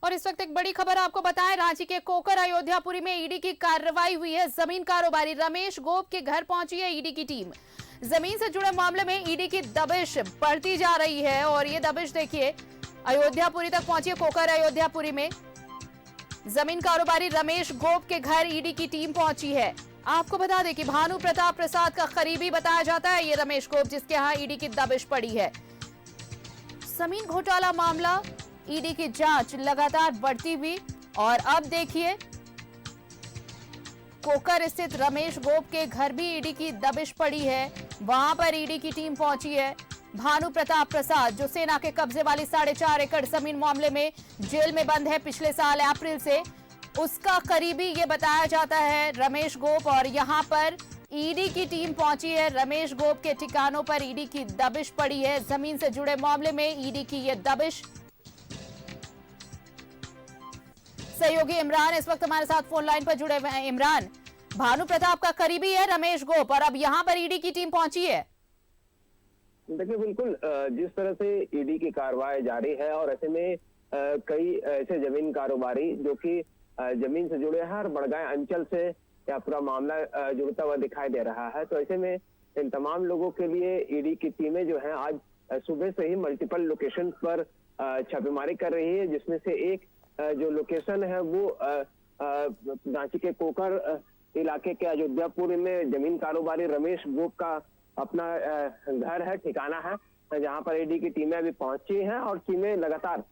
और इस वक्त एक बड़ी खबर आपको बताएं, रांची के कोकर अयोध्यापुरी में ईडी की कार्रवाई हुई है। जमीन कारोबारी रमेश गोप के घर पहुंची है ईडी की टीम। जमीन से जुड़े मामले में ईडी की दबिश बढ़ती जा रही है और ये दबिश देखिए अयोध्यापुरी तक पहुंची है। कोकर अयोध्यापुरी में जमीन कारोबारी रमेश गोप के घर ईडी की टीम पहुंची है। आपको बता दें कि भानु प्रताप प्रसाद का करीबी बताया जाता है ये रमेश गोप, जिसके यहां ईडी की दबिश पड़ी है। जमीन घोटाला मामला, ईडी की जांच लगातार बढ़ती हुई और अब देखिए कोकर स्थित रमेश गोप के घर भी ईडी की दबिश पड़ी है। वहां पर ईडी की टीम पहुंची है। भानु प्रताप प्रसाद जो सेना के कब्जे वाली 4.5 एकड़ जमीन मामले में जेल में बंद है पिछले साल अप्रैल से, उसका करीबी ये बताया जाता है रमेश गोप। और यहां पर ईडी की टीम पहुंची है। रमेश गोप के ठिकानों पर ईडी की दबिश पड़ी है। जमीन से जुड़े मामले में ईडी की ये दबिश। सहयोगी इमरान इस वक्त हमारे साथ फोन लाइन पर जुड़े हुए हैं। इमरान, भानु प्रताप का करीबी है रमेश गोप और अब यहां पर ईडी की टीम पहुंची है। देखिए, बिल्कुल जिस तरह से ईडी की कार्रवाई जारी है और ऐसे में कई ऐसे जमीन कारोबारी जो कि जमीन से जुड़े हैं और बड़गांव अंचल से या पूरा मामला जुड़ता हुआ दिखाई दे रहा है, तो ऐसे में इन तमाम लोगों के लिए ईडी की टीमें जो हैं आज सुबह से ही मल्टीपल लोकेशन पर छापेमारी कर रही है, जिसमें से एक जो लोकेशन है वो रांची के कोकर इलाके के अयोध्यापुर में जमीन कारोबारी रमेश गोप का अपना घर है, ठिकाना है, जहां पर ईडी की टीमें अभी पहुंची हैं और टीमें लगातार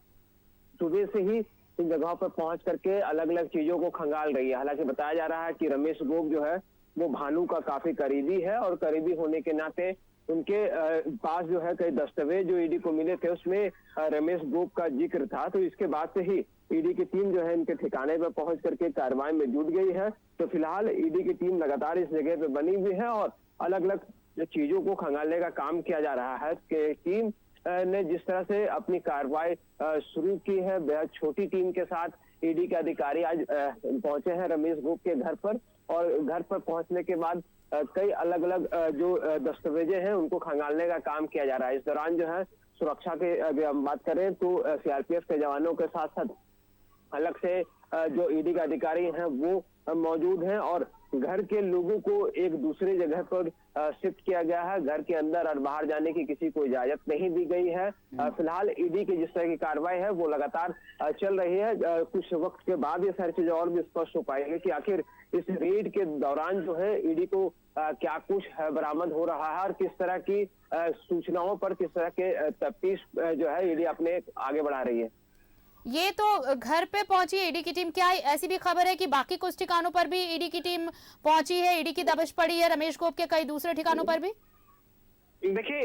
सुबह से ही इन जगहों पर पहुंच करके अलग अलग चीजों को खंगाल रही है। हालांकि बताया जा रहा है कि रमेश गोप जो है वो भानु का काफी करीबी है और करीबी होने के नाते उनके पास जो है कई दस्तावेज जो ईडी को मिले थे उसमें रमेश गोप का जिक्र था। तो इसके बाद से ही ईडी की टीम जो है इनके ठिकाने पर पहुंच करके कार्रवाई में जुट गई है। तो फिलहाल ईडी की टीम लगातार इस जगह पे बनी हुई है और अलग अलग चीजों को खंगालने का काम किया जा रहा है। कि टीम ने जिस तरह से अपनी कार्रवाई शुरू की है, बेहद छोटी टीम के साथ ईडी के अधिकारी आज पहुंचे हैं रमेश गोप के घर पर और घर पर पहुंचने के बाद कई अलग अलग जो दस्तावेजें हैं उनको खंगालने का काम किया जा रहा है। इस दौरान जो है सुरक्षा के अगर हम बात करें तो सीआरपीएफ के जवानों के साथ साथ अलग से जो ईडी के अधिकारी हैं वो मौजूद हैं और घर के लोगों को एक दूसरे जगह पर शिफ्ट किया गया है। घर के अंदर और बाहर जाने की किसी को इजाजत नहीं दी गई है। फिलहाल ईडी की जिस तरह की कार्रवाई है वो लगातार चल रही है। कुछ वक्त के बाद ये सारी चीजें और भी स्पष्ट हो पाएंगे कि आखिर इस रेड के दौरान जो है ईडी को क्या कुछ बरामद हो रहा है और किस तरह की सूचनाओं पर किस तरह के तफ्तीश जो है ईडी अपने आगे बढ़ा रही है। ये तो घर पे पहुंची है ईडी की टीम, क्या ऐसी भी खबर है कि बाकी कुछ ठिकानों पर भी ईडी की टीम पहुंची है, ईडी की दबिश पड़ी है रमेश गोप के कई दूसरे ठिकानों पर भी? देखिए,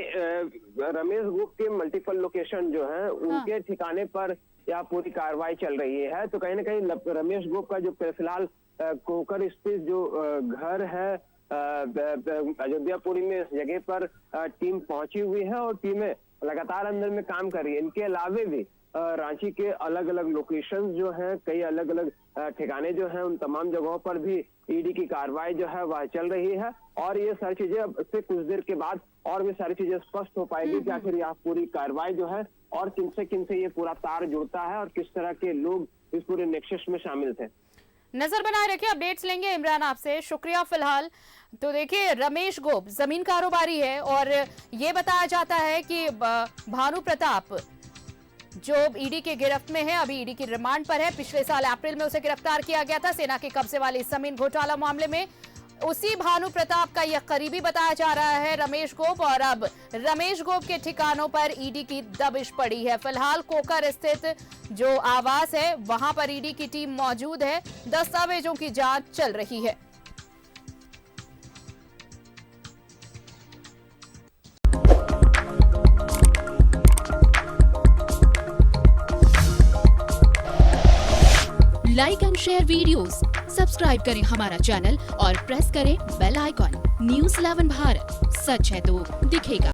रमेश गोप के मल्टीपल लोकेशन जो है उनके ठिकाने पर यह पूरी कार्रवाई चल रही है। तो कहीं ना कहीं रमेश गोप का जो फिलहाल कोकर स्थित जो घर है अयोध्यापुरी में, इस जगह पर टीम पहुंची हुई है और टीमें लगातार अंदर में काम कर रही है। इनके अलावे भी रांची के अलग अलग लोकेशंस जो हैं, कई अलग अलग ठिकाने जो हैं, उन तमाम जगहों पर भी ईडी की कार्रवाई जो है वह चल रही है और ये सारी चीजें अब से कुछ देर के बाद और भी सारी चीजें स्पष्ट हो पाएगी कि आखिर यह पूरी कार्रवाई जो है और किनसे ये पूरा तार जुड़ता है और किस तरह के लोग इस पूरे नेक्सस में शामिल थे। नजर बनाए रखिए, अपडेट्स लेंगे इमरान आपसे। शुक्रिया। फिलहाल तो देखिए रमेश गोप जमीन कारोबारी है और ये बताया जाता है कि भानु प्रताप जो ईडी के गिरफ्त में है, अभी ईडी की रिमांड पर है। पिछले साल अप्रैल में उसे गिरफ्तार किया गया था सेना के कब्जे वाली जमीन घोटाला मामले में। उसी भानु प्रताप का यह करीबी बताया जा रहा है रमेश गोप और अब रमेश गोप के ठिकानों पर ईडी की दबिश पड़ी है। फिलहाल कोकर स्थित जो आवास है वहां पर ईडी की टीम मौजूद है। दस्तावेजों की जांच चल रही है। Like and share videos, subscribe करें हमारा चैनल और प्रेस करें बेल आइकॉन। न्यूज़ 11 भारत, सच है तो दिखेगा।